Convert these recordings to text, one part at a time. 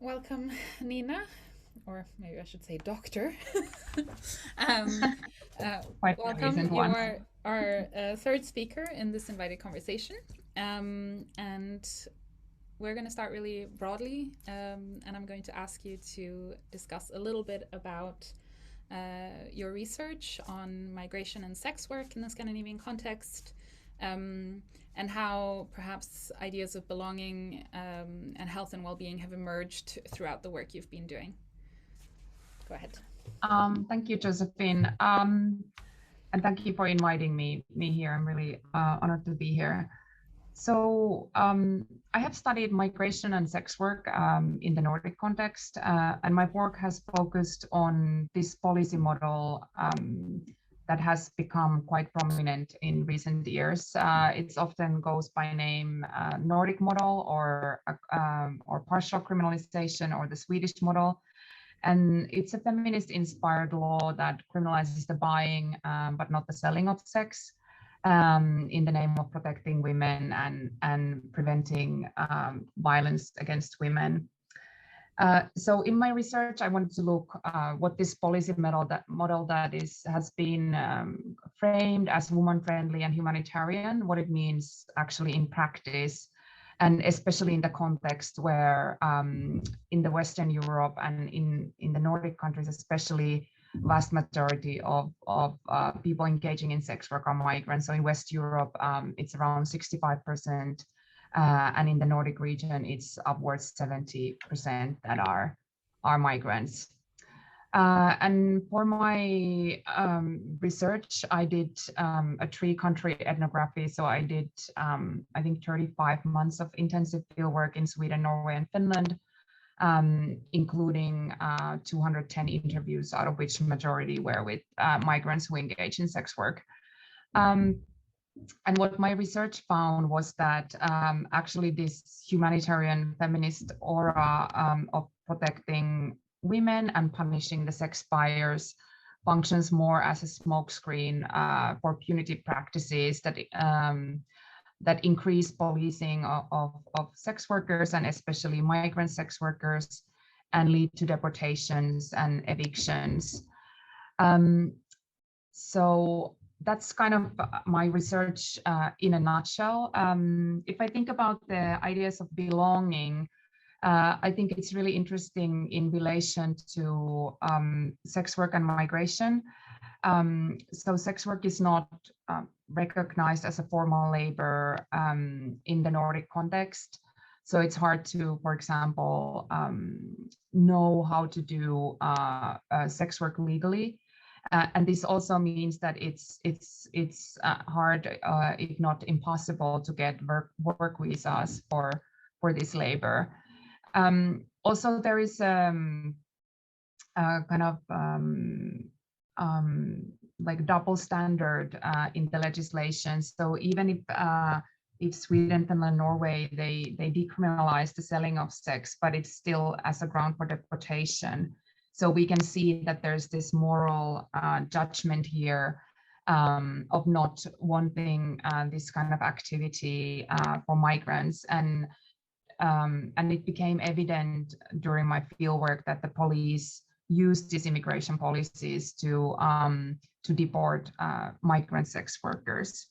Welcome, Niina, or maybe I should say doctor. um, Quite a Welcome. recent You one. are our third speaker in this invited conversation. And we're going to start really broadly, and I'm going to ask you to discuss a little bit about your research on migration and sex work in the Scandinavian context, and how perhaps ideas of belonging and health and well-being have emerged throughout the work you've been doing. Go ahead. Thank you, Josephine, and thank you for inviting me here. I'm really honored to be here. So I have studied migration and sex work in the Nordic context, and my work has focused on this policy model that has become quite prominent in recent years. It often goes by name Nordic Model or partial criminalization or the Swedish model. And it's a feminist-inspired law that criminalizes the buying but not the selling of sex in the name of protecting women and preventing violence against women. So in my research, I wanted to look what this policy model that has been framed as woman-friendly and humanitarian, what it means actually in practice, and especially in the context where in the Western Europe and in the Nordic countries, especially, vast majority of people engaging in sex work are migrants. So in West Europe, it's around 65%. And in the Nordic region, it's upwards 70% that are migrants. And for my research, I did a 3-country ethnography. So I did, I think, 35 months of intensive field work in Sweden, Norway, and Finland, including 210 interviews, out of which majority were with migrants who engage in sex work. And what my research found was that actually this humanitarian feminist aura of protecting women and punishing the sex buyers functions more as a smokescreen for punitive practices that increase policing of sex workers and especially migrant sex workers and lead to deportations and evictions. So that's kind of my research in a nutshell. If I think about the ideas of belonging, I think it's really interesting in relation to sex work and migration. So sex work is not recognized as a formal labor in the Nordic context. So it's hard to, for example, know how to do sex work legally. And this also means that it's hard, if not impossible, to get work visas for this labor. Also, there is kind of like double standard in the legislation. So even if Sweden, Finland, Norway, they decriminalize the selling of sex, but it's still as a ground for deportation. So we can see that there's this moral judgment here of not wanting this kind of activity for migrants. And it became evident during my fieldwork that the police used these immigration policies to deport migrant sex workers.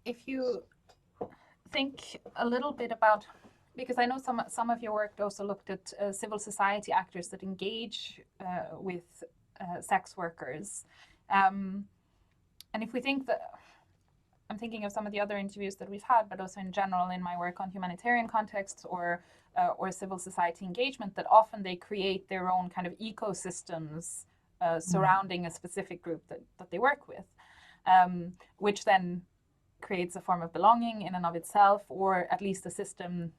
If you think a little bit about, because I know some of your work also looked at civil society actors that engage with sex workers. And if we think that, I'm thinking of some of the other interviews that we've had, but also in general in my work on humanitarian contexts or civil society engagement, that often they create their own kind of ecosystems surrounding a specific group that they work with, which then creates a form of belonging in and of itself, or at least a system,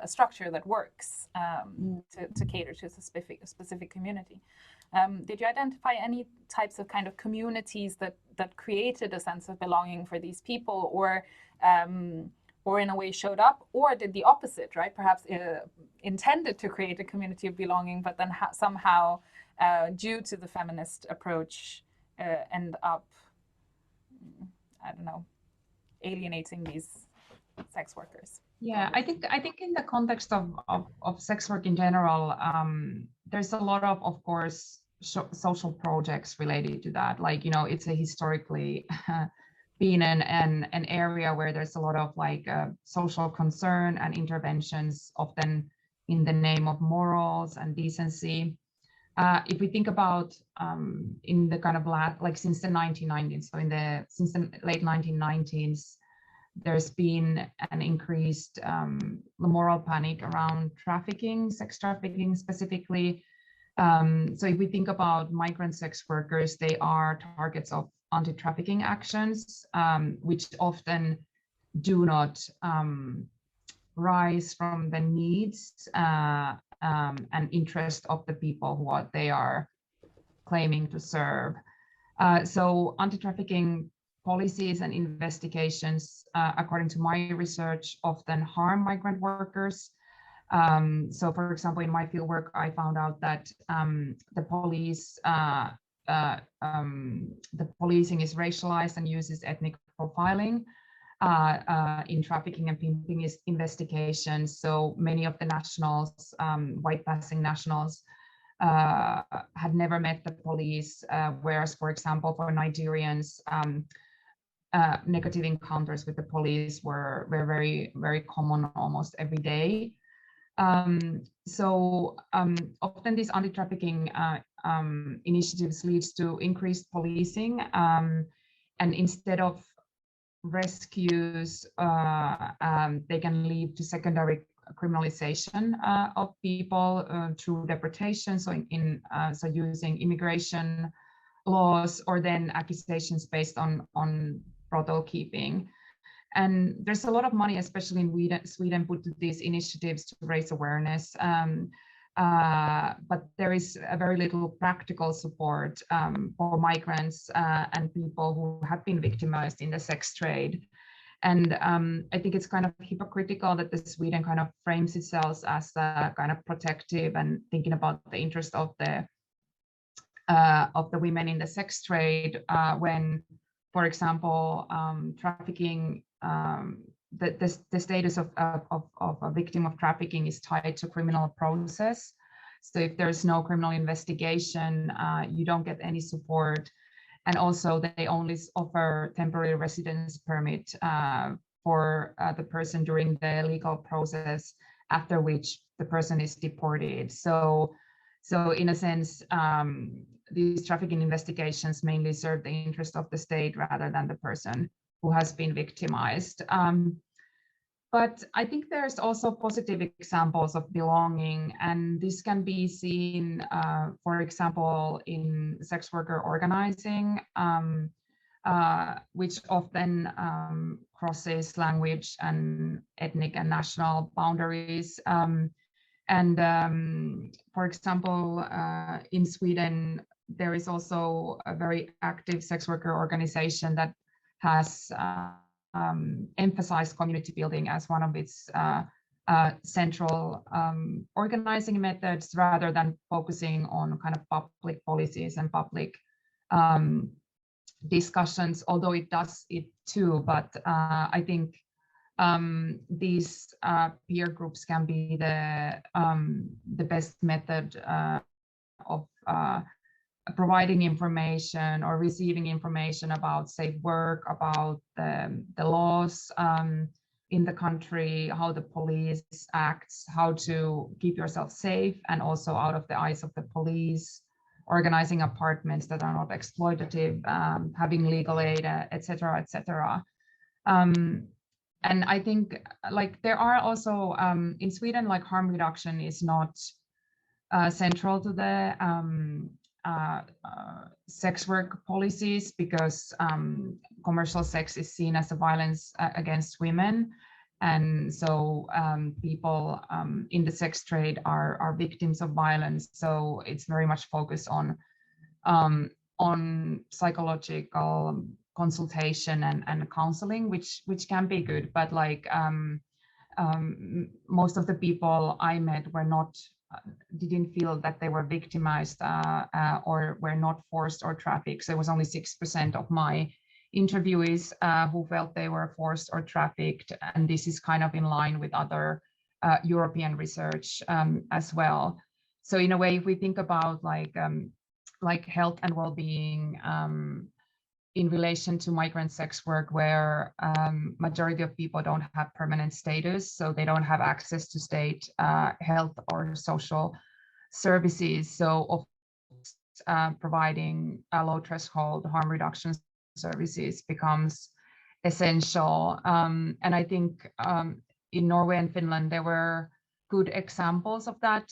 a structure that works to cater to a specific community. Did you identify any types of kind of communities that created a sense of belonging for these people, or in a way showed up, or did the opposite, right? Perhaps intended to create a community of belonging, but then somehow, due to the feminist approach, end up, I don't know, alienating these sex workers? Yeah, I think in the context of sex work in general, there's a lot of course, social projects related to that. Like, you know, it's a historically been an area where there's a lot of like social concern and interventions, often in the name of morals and decency. If we think about in the kind of like since the 1990s, so since the late 1990s, there's been an increased moral panic around trafficking, sex trafficking specifically. So if we think about migrant sex workers, they are targets of anti-trafficking actions, which often do not rise from the needs and interest of the people who they are claiming to serve. So anti-trafficking policies and investigations, according to my research, often harm migrant workers. So for example, in my fieldwork, I found out that the policing is racialized and uses ethnic profiling in trafficking and pimping investigations. So many of the nationals, white passing nationals, had never met the police, whereas, for example, for Nigerians, negative encounters with the police were very, very common almost every day. So often these anti-trafficking initiatives leads to increased policing, and instead of rescues, they can lead to secondary criminalization of people through deportation, so so using immigration laws, or then accusations based on brothel keeping. And there's a lot of money, especially in Sweden, put to these initiatives to raise awareness. But there is a very little practical support for migrants and people who have been victimized in the sex trade. And I think it's kind of hypocritical that the Sweden kind of frames itself as kind of protective and thinking about the interest of the women in the sex trade, when, for example, trafficking, the status of a victim of trafficking is tied to criminal process. So if there's no criminal investigation, you don't get any support. And also they only offer temporary residence permit for the person during the legal process, after which the person is deported. So in a sense, these trafficking investigations mainly serve the interest of the state rather than the person who has been victimized. But I think there's also positive examples of belonging, and this can be seen, for example, in sex worker organizing, which often crosses language and ethnic and national boundaries. For example, in Sweden, there is also a very active sex worker organization that has emphasized community building as one of its central organizing methods, rather than focusing on kind of public policies and public discussions, although it does it too. But I think these peer groups can be the best method of providing information or receiving information about safe work, about the laws in the country, how the police acts, how to keep yourself safe and also out of the eyes of the police, organizing apartments that are not exploitative, having legal aid, etc., etc. And I think like there are also in Sweden, like harm reduction is not central to the sex work policies, because commercial sex is seen as a violence against women. And so people in the sex trade are victims of violence. So it's very much focused on psychological consultation and counseling, which can be good. But like most of the people I met were not didn't feel that they were victimized or were not forced or trafficked. So it was only 6% of my interviewees who felt they were forced or trafficked, and this is kind of in line with other European research as well. So in a way, if we think about like health and well-being in relation to migrant sex work, where majority of people don't have permanent status, so they don't have access to state health or social services. So providing a low threshold harm reduction services becomes essential. And I think in Norway and Finland, there were good examples of that.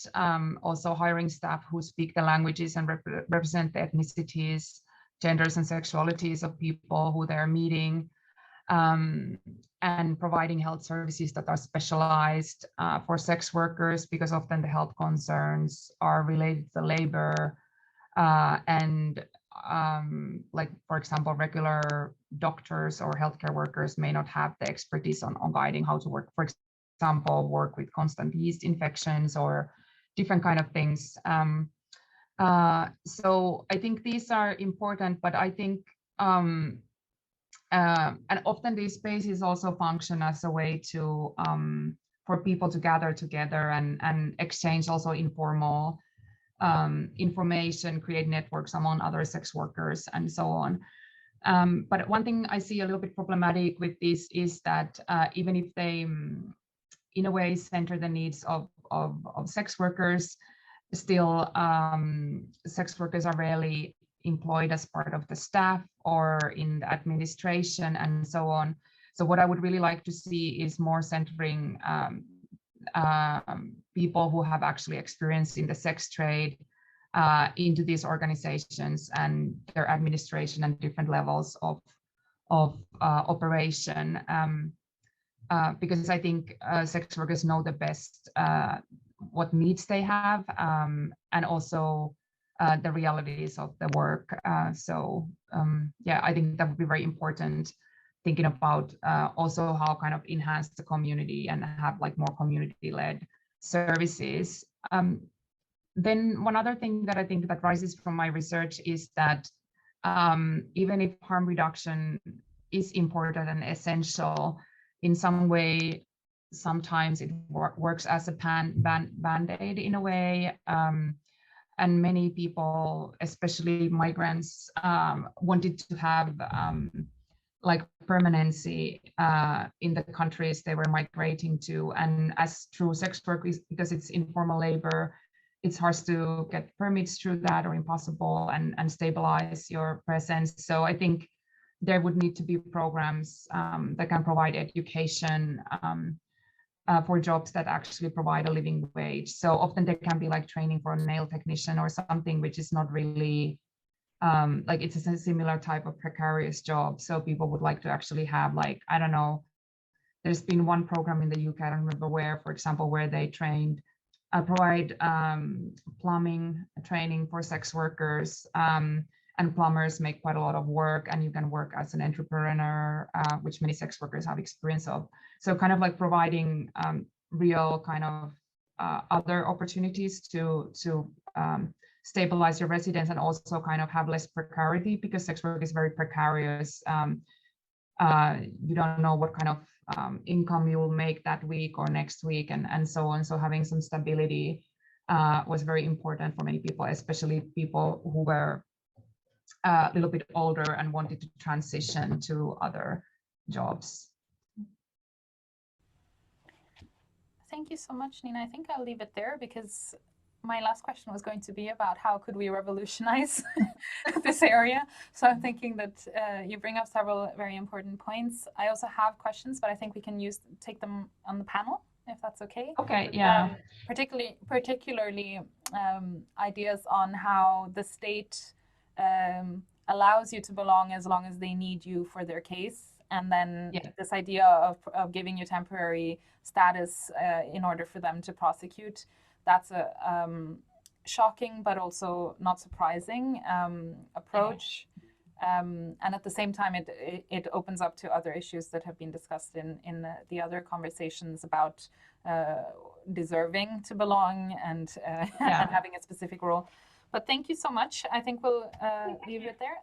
Also hiring staff who speak the languages and represent the ethnicities, genders and sexualities of people who they're meeting, and providing health services that are specialized for sex workers, because often the health concerns are related to labor and like, for example, regular doctors or healthcare workers may not have the expertise on guiding how to work, for example, work with constant yeast infections or different kind of things. So I think these are important, but I think, and often these spaces also function as a way to, for people to gather together and exchange also informal information, create networks among other sex workers and so on. But one thing I see a little bit problematic with this is that even if they, in a way, center the needs of sex workers, still sex workers are rarely employed as part of the staff or in the administration and so on. So what I would really like to see is more centering people who have actually experience in the sex trade into these organizations and their administration and different levels of operation, because I think sex workers know the best what needs they have, and also the realities of the work. So yeah, I think that would be very important, thinking about also how kind of enhance the community and have like more community-led services. Then one other thing that I think that rises from my research is that even if harm reduction is important and essential, in some way, sometimes it works as a band-aid in a way. And many people, especially migrants, wanted to have like permanency in the countries they were migrating to. And as true sex work is, because it's informal labor, it's hard to get permits through that or impossible and stabilize your presence. So I think there would need to be programs that can provide education for jobs that actually provide a living wage. So often there can be like training for a nail technician or something which is not really like, it's a similar type of precarious job. So people would like to actually have like, I don't know, there's been one program in the UK, I don't remember where, for example, where they trained, provide plumbing training for sex workers, and plumbers make quite a lot of work, and you can work as an entrepreneur, which many sex workers have experience of. So kind of like providing real kind of other opportunities to stabilize your residence and also kind of have less precarity, because sex work is very precarious. You don't know what kind of income you will make that week or next week and so on. So having some stability was very important for many people, especially people who were a little bit older and wanted to transition to other jobs. Thank you so much, Niina. I think I'll leave it there, because my last question was going to be about how could we revolutionize this area. So I'm thinking that you bring up several very important points. I also have questions, but I think we can take them on the panel, if that's okay. Okay, yeah. Particularly ideas on how the state allows you to belong as long as they need you for their case. And then this idea of giving you temporary status in order for them to prosecute. That's a shocking but also not surprising approach. And at the same time, it opens up to other issues that have been discussed in the other conversations about deserving to belong and having a specific role. But thank you so much. I think we'll leave it there.